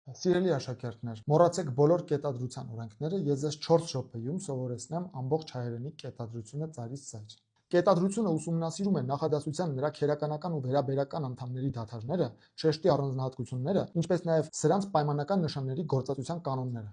Սիրելի աշակերտներ, մոռացեք բոլոր կետադրության օրենքները, ես ձեզ 4 րոպեում սովորեցնեմ ամբողջ հայերենի կետադրությունը ծայրից ծայր։ Կետադրությունը ուսումնասիրում է նախադասության նրա քերականական ու վերաբերական անդամների դադարները, շեշտի առանձնահատկությունները, ինչպես նաև սրանց պայմանական նշանների գործածության կանոնները։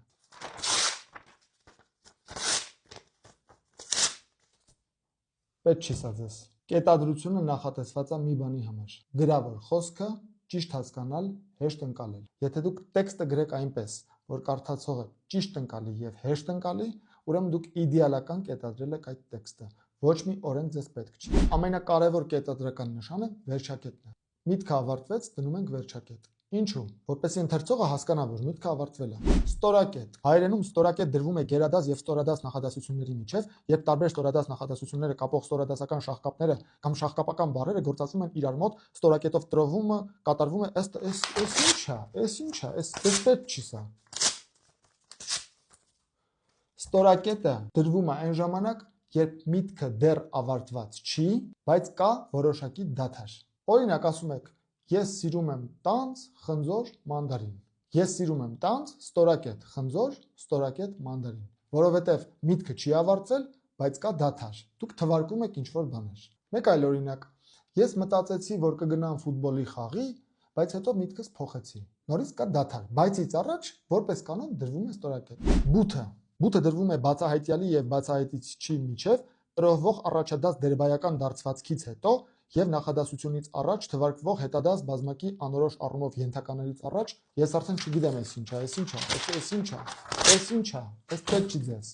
Պետք չի սա ձեզ։ Կետադրությունը նախատեսված է մի բանի համար։ Գրավոր խոսքը ճիշտ հասկանալ, հեշտ ընկալել։ Եթե դուք տեքստը գրեք այնպես, որ կարդացողը ճիշտ ընկալի եւ հեշտ ընկալի, ուրեմն դուք իդեալական կետադրել եք այդ տեքստը։ Ոչ մի օրենք ձեզ պետք չի։ Ամենակարևոր կետադրական նշանը վերջակետն է։ Միտքը ավարտվեց, դնում ենք վերջակետ։ Ինչու՞։ Որպեսզի ընթերցողը հասկանա, որ միտքը ավարտվել է։ Ստորակետ։ Հայերենում ստորակետ դրվում է գերադաս եւ ստորադաս նախադասությունների միջև, երբ տարբեր ստորադաս նախադասությունները կապող ստորադասական շաղկապները կամ շաղկապական բառերը գործածվում են իրար մոտ, ստորակետով տրովումը կատարվում է ըստ էս ինչա, էս պետք չի սա։ Ստորակետը դրվում է այն ժամանակ, երբ միտքը դեռ ավարտված չի, բայց կա որոշակի դադար։ Օրինակ ասում եք. ես սիրում եմ տանձ, խնձոր, մանդարին։ Ես սիրում եմ տանձ, ստորակետ, խնձոր, ստորակետ, մանդարին։ Որովհետև միտքը չի ավարտվել, բայց կա դադար։ Դուք թվարկում եք ինչ-որ բաներ։ Մեկ այլ օրինակ. ես մտածեցի, որ կգնամ ֆուտբոլի խաղի, բայց հետո միտքս փոխեցի։ Նորից կա դադար, բայցից առաջ որպես կանոն դրվում է ստորակետ։ Բութը դրվում է բացահայտյալի եւ բացահայտիչի միջև տրովող առաջադաս դերբայական դարձվածքից հետո եւ նախադասությունից առաջ թվարկվող հետադաս բազմակի անորոշ առումով ենթականերից առաջ։ Ես արդեն չգիտեմ էս ինչա, էս պետք չի ձեզ։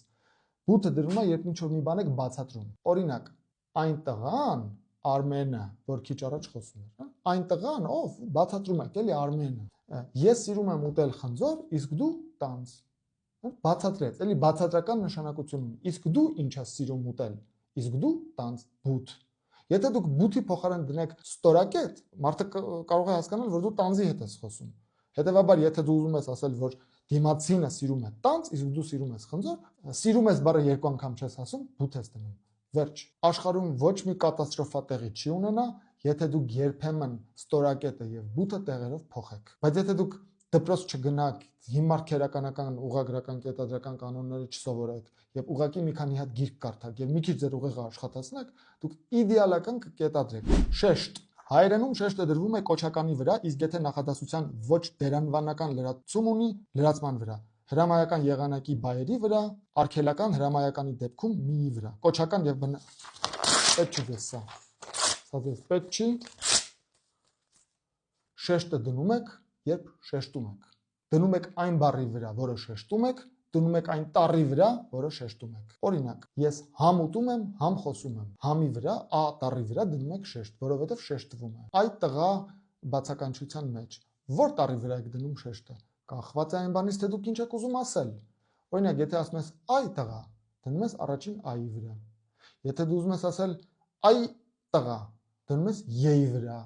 Բութը դրվում է, երբ ինչ-որ մի բան եք բացատրում։ Օրինակ, այն տղան, Արմենը, որ քիչ առաջ խոսում էր, այն տղան, ով բացատրում եք, էլի Արմենը։ Ես սիրում եմ ուտել խնձոր, իսկ դու տանձ։ Բացատրեց, էլի բացատրական նշանակություն ունի։ Իսկ դու ինչ ես սիրում ուտել, իսկ դու տանձ, բութ։ Եթե դուք բութի փոխարեն դնեք ստորակետ, մարդը կարող է հասկանալ, որ դու տանձի հետ ես խոսում։ Հետևաբար, եթե դու ուզում ես ասել, որ դիմացինը սիրում է տանձ, իսկ դու սիրում ես խնձոր, սիրում ես բառը երկու անգամ չես ասում, բութ ես դնում։ Վերջ։ Աշխարհում ոչ մի կատաստրոֆա տեղի չի ունենա, եթե դուք երբեմն ստորակետը եւ բութը տեղերով փոխեք։ Բայց եթե դուք դպրոց չգնաք, հիմար քերականական ուղղագրական կետադրական կանոնները չսովորեք եւ ուղղակի մի քանի հատ գիրք կարդաք եւ մի քիչ ձեր ուղեղը աշխատացնեք, դուք իդեալական կկետադրեք։ Շեշտ։ Հայերենում շեշտը դրվում է կոչականի վրա, իսկ եթե նախադասության ոչ դերանվանական լրացում ունի, լրացման վրա, հրամայական եղանակի բայերի վրա, արգելական հրամայականի դեպքում միի վրա։ Կոչական եւ պետք չի դες սա։ Սա դες պետք չի։ Շեշտը դնում եք, երբ շեշտում եք։ Դնում եք այն բառի վրա, որը շեշտում եք, դնում եք այն տառի վրա, որը շեշտում եք։ Օրինակ, ես համ ուտում եմ, համ խոսում եմ։ Համի վրա, ա տառի վրա դնում եք շեշտ, որովհետև շեշտվում է։ Այդ տղա բացականչության մեջ որ տառի վրա եք դնում շեշտը։ Կախված է այն բանից, թե դուք ինչ եք ուզում ասել։ Օրինակ, եթե ասում ես այ տղա, դնում ես առաջին այի վրա։ Եթե դու ուզում ես ասել այ տղա, դնում ես յ-ի վրա։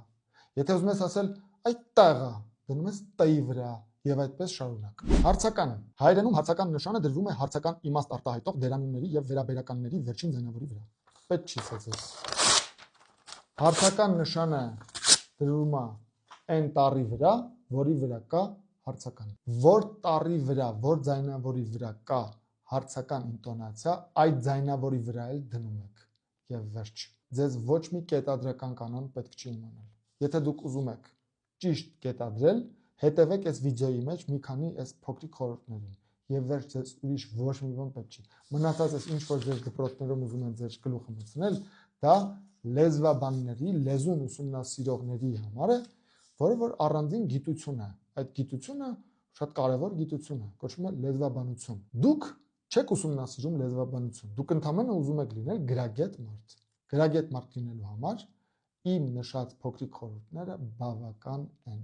Եթե ուզում ես ասել այ տղա, դնում ես տ-ի վրա եւ այդպես շարունակ։ Հարցական։ Հայերենում հարցական նշանը դրվում է հարցական իմաստ արտահայտող դերանունների եւ վերաբերականների վերջին ձայնավորի վրա։ Պետք չի սա ձեզ։ Հարցական նշանը դրվում է այն տառի վրա, որի վրա կա հարցական։ Որ տառի վրա, որ ձայնավորի վրա կա հարցական ինտոնացիա, այդ ձայնավորի վրա էլ դնում եք։ Եվ վերջ։ Ձեզ ոչ մի կետադրական կանոն պետք չի իմանալ։ Եթե դուք ուզում եք ճիշտ կետադրել, հետևեք այս վիդեոյի մեջ մի քանի այս փոքրիկ խորհուրդներին եւ վերջ, ձեզ ուրիշ ոչ մի բան պետք չի։ Մնացած այս ինչ որ ձեր դպրոցներում ուզում են ձեր գլուխը մտցնել, դա լեզվաբանների, լեզուն ուսումնասիրողների համար է, որը որ առանձին գիտություն է։ Այդ գիտությունը շատ կարևոր գիտություն է, կոչվում է լեզվաբանություն։ Դուք չեք ուսումնասիրում լեզվաբանություն, դուք ընդհանրապես ուզում եք լինել գրագետ մարդ։ Գրագետ մարդ լինելու համար իմ նշած փոքրիկ խորհուրդները բավական են։